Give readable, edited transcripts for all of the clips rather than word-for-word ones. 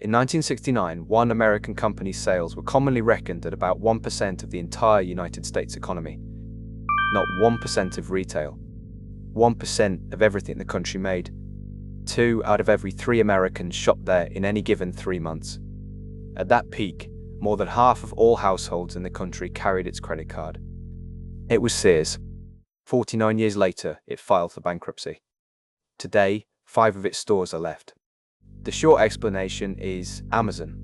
In 1969, one American company's sales were commonly reckoned at about 1% of the entire United States economy. Not 1% of retail. 1% of everything the country made. 2 out of every 3 Americans shopped there in any given 3 months. At that peak, more than half of all households in the country carried its credit card. It was Sears. 49 years later, it filed for bankruptcy. Today, 5 of its stores are left. The short explanation is Amazon.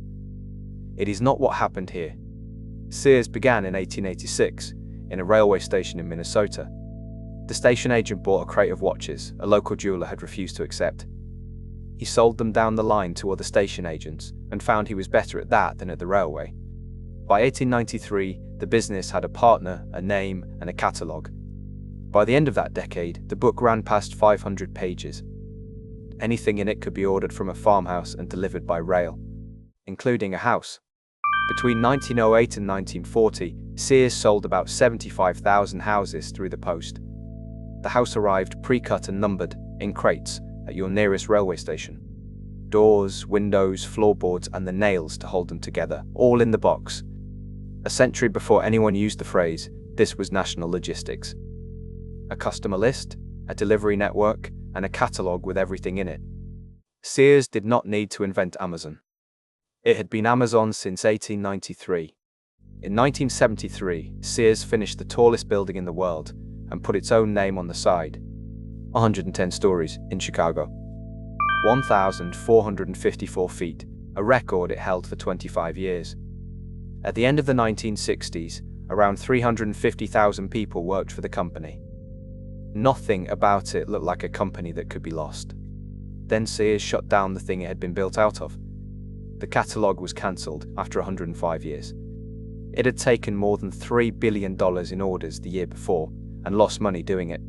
It is not what happened here. Sears began in 1886 in a railway station in Minnesota. The station agent bought a crate of watches a local jeweler had refused to accept. He sold them down the line to other station agents and found he was better at that than at the railway. By 1893, the business had a partner, a name, and a catalogue. By the end of that decade, the book ran past 500 pages. Anything in it could be ordered from a farmhouse and delivered by rail, including a house. Between 1908 and 1940, Sears sold about 75,000 houses through the post. The house arrived pre-cut and numbered, in crates, at your nearest railway station. Doors, windows, floorboards, and the nails to hold them together, all in the box. A century before anyone used the phrase, this was national logistics. A customer list, a delivery network, and a catalogue with everything in it. Sears did not need to invent Amazon. It had been Amazon since 1893. In 1973, Sears finished the tallest building in the world and put its own name on the side. 110 stories in Chicago. 1,454 feet, a record it held for 25 years. At the end of the 1960s, around 350,000 people worked for the company. Nothing about it looked like a company that could be lost. Then Sears shut down the thing it had been built out of. The catalogue was cancelled after 105 years. It had taken more than $3 billion in orders the year before and lost money doing it.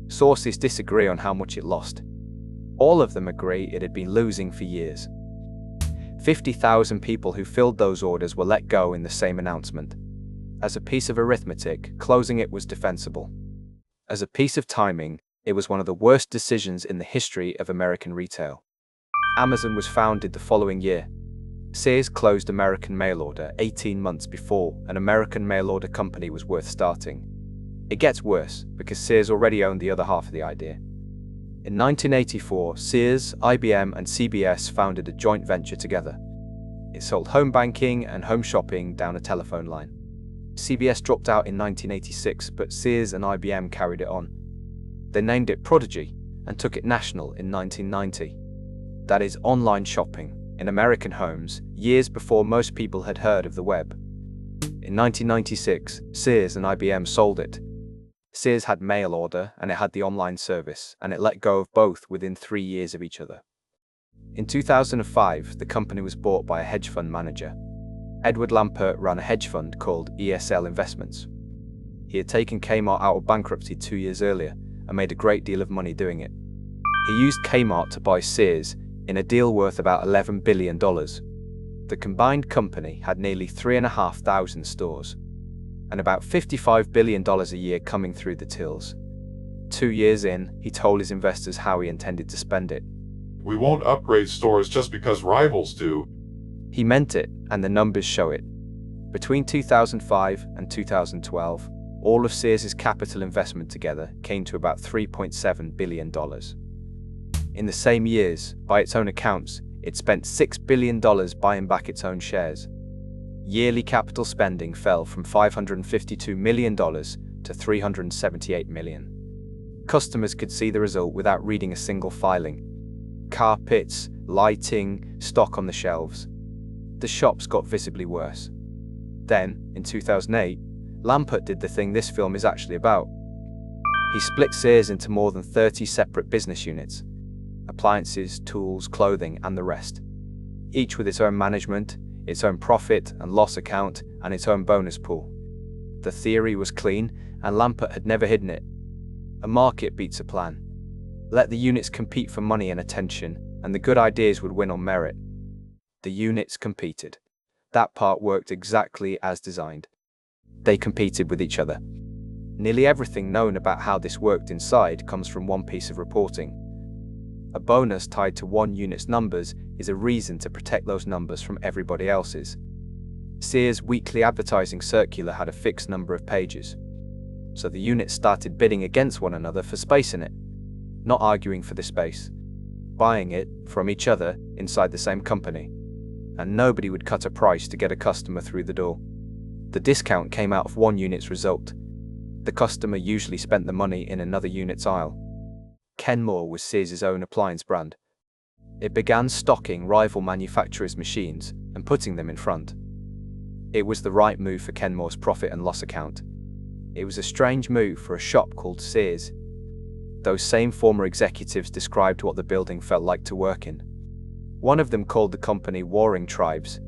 Sources disagree on how much it lost. All of them agree it had been losing for years. 50,000 people who filled those orders were let go in the same announcement. As a piece of arithmetic, closing it was defensible. As a piece of timing, it was one of the worst decisions in the history of American retail. Amazon was founded the following year. Sears closed American mail order 18 months before an American mail order company was worth starting. It gets worse because Sears already owned the other half of the idea. In 1984, Sears, IBM, and CBS founded a joint venture together. It sold home banking and home shopping down a telephone line. CBS dropped out in 1986, but Sears and IBM carried it on. They named it Prodigy and took it national in 1990. That is online shopping in American homes, years before most people had heard of the web. In 1996, Sears and IBM sold it. Sears had mail order and it had the online service, and it let go of both within 3 years of each other. In 2005, the company was bought by a hedge fund manager. Edward Lampert ran a hedge fund called ESL Investments. He had taken Kmart out of bankruptcy 2 years earlier and made a great deal of money doing it. He used Kmart to buy Sears in a deal worth about $11 billion. The combined company had nearly 3,500 stores and about $55 billion a year coming through the tills. 2 years in, he told his investors how he intended to spend it. We won't upgrade stores just because rivals do. He meant it, and the numbers show it. Between 2005 and 2012, all of Sears' capital investment together came to about $3.7 billion. In the same years, by its own accounts, it spent $6 billion buying back its own shares. Yearly capital spending fell from $552 million to $378 million. Customers could see the result without reading a single filing. Carpets, lighting, stock on the shelves. The shops got visibly worse. Then, in 2008, Lampert did the thing this film is actually about. He split Sears into more than 30 separate business units: appliances, tools, clothing, and the rest. Each with its own management, its own profit and loss account, and its own bonus pool. The theory was clean, and Lampert had never hidden it. A market beats a plan. Let the units compete for money and attention, and the good ideas would win on merit. The units competed. That part worked exactly as designed. They competed with each other. Nearly everything known about how this worked inside comes from one piece of reporting. A bonus tied to one unit's numbers is a reason to protect those numbers from everybody else's. Sears' weekly advertising circular had a fixed number of pages, so the units started bidding against one another for space in it, not arguing for the space, buying it from each other inside the same company, and nobody would cut a price to get a customer through the door. The discount came out of one unit's result. The customer usually spent the money in another unit's aisle. Kenmore was Sears' own appliance brand. It began stocking rival manufacturers' machines and putting them in front. It was the right move for Kenmore's profit and loss account. It was a strange move for a shop called Sears. Those same former executives described what the building felt like to work in. One of them called the company warring tribes.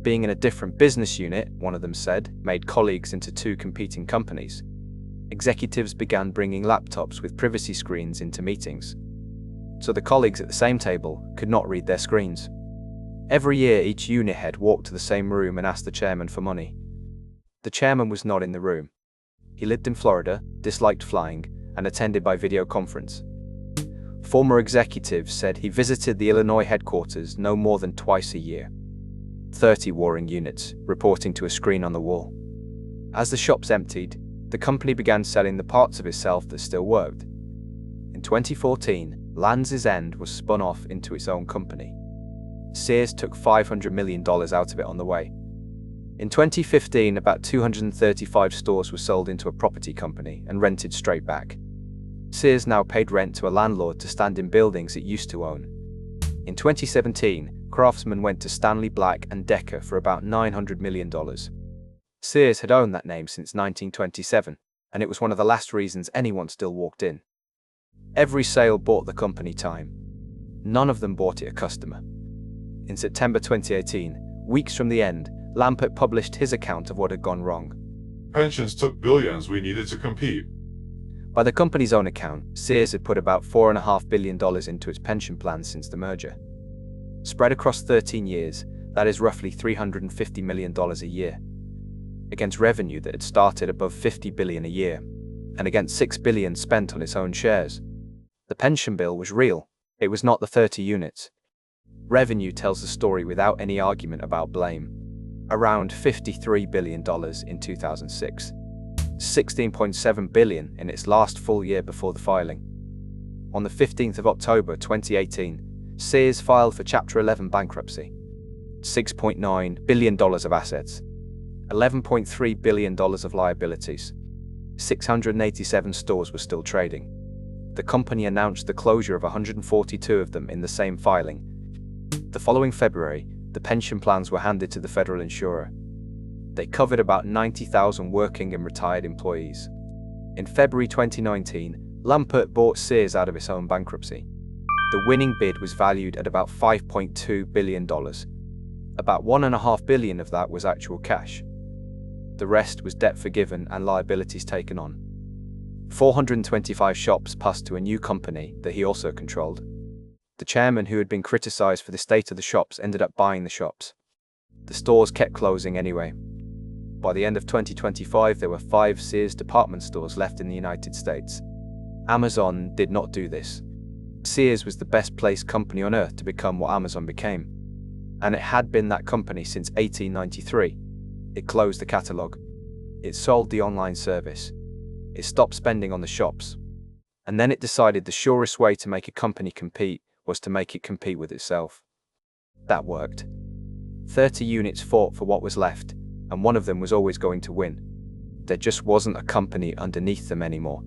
Being in a different business unit, one of them said, made colleagues into two competing companies. Executives began bringing laptops with privacy screens into meetings, so the colleagues at the same table could not read their screens. Every year, each unit head walked to the same room and asked the chairman for money. The chairman was not in the room. He lived in Florida, disliked flying, and attended by video conference. Former executives said he visited the Illinois headquarters no more than twice a year. 30 warring units, reporting to a screen on the wall. As the shops emptied, the company began selling the parts of itself that still worked. In 2014, Lands' End was spun off into its own company. Sears took $500 million out of it on the way. In 2015, about 235 stores were sold into a property company and rented straight back. Sears now paid rent to a landlord to stand in buildings it used to own. In 2017, Craftsman went to Stanley Black & Decker for about $900 million. Sears had owned that name since 1927, and it was one of the last reasons anyone still walked in. Every sale bought the company time. None of them bought it a customer. In September 2018, weeks from the end, Lampert published his account of what had gone wrong. Pensions took billions, we needed to compete. By the company's own account, Sears had put about $4.5 billion into its pension plans since the merger. Spread across 13 years, that is roughly $350 million a year. Against revenue that had started above $50 billion a year, and against $6 billion spent on its own shares. The pension bill was real. It was not the 30 units. Revenue tells the story without any argument about blame. Around $53 billion in 2006. $16.7 billion in its last full year before the filing. On the 15th of October 2018, Sears filed for Chapter 11 bankruptcy. $6.9 billion of assets. $11.3 billion of liabilities. 687 stores were still trading. The company announced the closure of 142 of them in the same filing. The following February, the pension plans were handed to the federal insurer. They covered about 90,000 working and retired employees. In February 2019, Lampert bought Sears out of its own bankruptcy. The winning bid was valued at about $5.2 billion. About $1.5 billion of that was actual cash. The rest was debt forgiven and liabilities taken on. 425 shops passed to a new company that he also controlled. The chairman, who had been criticized for the state of the shops, ended up buying the shops. The stores kept closing anyway. By the end of 2025, there were 5 Sears department stores left in the United States. Amazon did not do this. Sears was the best placed company on earth to become what Amazon became. And it had been that company since 1893. It closed the catalog. It sold the online service. It stopped spending on the shops. And then it decided the surest way to make a company compete was to make it compete with itself. That worked. 30 units fought for what was left, and one of them was always going to win. There just wasn't a company underneath them anymore.